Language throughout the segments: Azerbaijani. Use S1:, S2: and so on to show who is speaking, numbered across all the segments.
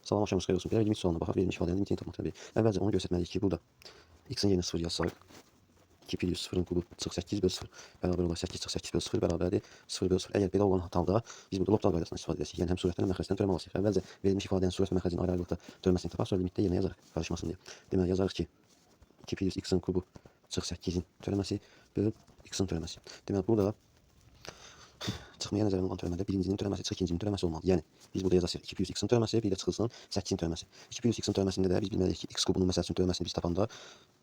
S1: Salam axşamınız xeyir olsun. Belə limit sualına baxaq, verilmiş ifadənin limitini tapmaq tələb edir. Əvvəlcə onu göstərməliyik ki, burada x-in yerinə 0 yazsaq, 2 pi 0-ın kubu çıx 8 bölü 0 bərabər olar 8 çıx 8 bölü 0 bərabərdir 0 bölü 0. Əgər belə olan halda biz burada Loptal qaydasından istifadə edəcəyik. Yəni həm surətdən həm məxrəcdən törəmə alacağıq. Əvvəlcə verilmiş ifadənin surət və məxrəcin ayrı-ayrılıqda törəməsini tapaq, sonra limitdə yerinə yazarıq qarışmasın deyə. Deməli yazarıq ki, 2 pi x-in kubu çıx 8-in törəməsi bölü x-in törəməsi. Deməli burada çıxmaya nəzərən olan törəmədə birincinin törəməsi çıx ikincinin törəməsi olmalıdır. Yəni biz burada yazacağıq 2 pi x-in törəməsi, bir də çıxılsın 8-in törəməsi. 2 pi x-in törəməsində də biz bilməliyik ki, x kubunun məsəl üçün törəməsini biz tapanda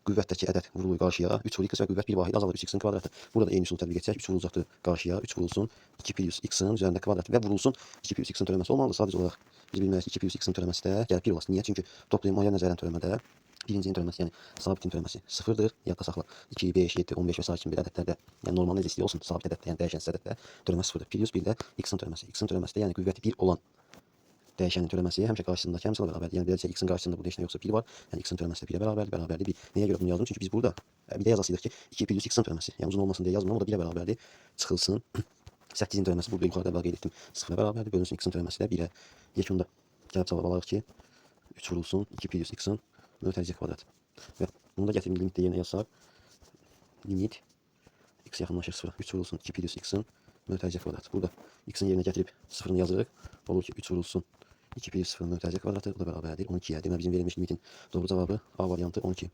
S1: qüvvətdəki ədəd vurulur qarşıya, 3 vurulur x və qüvvət bir vahid azalır 3x-in kvadratı. Burada da eyni üsulu tətbiq etsək 3 vurulacaqdır qarşıya, 3 vurulsun 2 pi x-in üzərində kvadratı və vurulsun 2 pi x-in törəməsi olmalıdır. Sadəcə olaraq biz bilməliyik ki, 2 pi x-in törəməsi də gəlib 1 olasın. Niyə? Çünki toplaymaya nəzərən törəmədə birincinin törəməsi, yəni sabitin törəməsi 0-dır. Yadda saxla. 2, 5, 7, 15 və sair kimi bir ədədlərdə, yəni normal necə istəyir olsun, sabit ədəddə, yəni dəyişənsiz ədəddə törəmə 0-dır. Pi bir də x-in törəməsi. X-in törəməsi də yəni qüvvəti 1 olan dəyişənin törəməsi həmişə qarşısındakı həmsala bərabərdir. Yəni beləliklə x-in qarşısında burada heç nə yoxsa 1 var. Yəni x-in törəməsi də 1-ə bərabərdir, 1. Nəyə görə bunu yazdım? Çünki biz burada bir də yazasıydıq ki, 2 pi x-in törəməsi. Yəni uzun olmasın deyə yazmıram. O da 1-ə bərabərdir. Çıxılsın 8-in törəməsi burada yuxarıda əvvəl qeyd etdim. 0-a bərabərdir. Bölünsün x-in törəməsi də 1-ə. Yekunda gəlib cavab alırıq ki, 3 vurulsun 2 pi x-in mötərizə kvadratı. Və bunu da gətirib limitdə yerinə yazsaq, limit x yaxınlaşır 0-a. 3 vurulsun 2 pi x-in mötərizə kvadratı. Burada x-in yerinə gətirib 0-ını yazırıq. Olur ki 3 vurulsun 2 pi 0-ın mötərizə kvadratı. Bu da bərabərdir 12-yə. Deməli bizim verilmiş limitin doğru cavabı A variantı 12.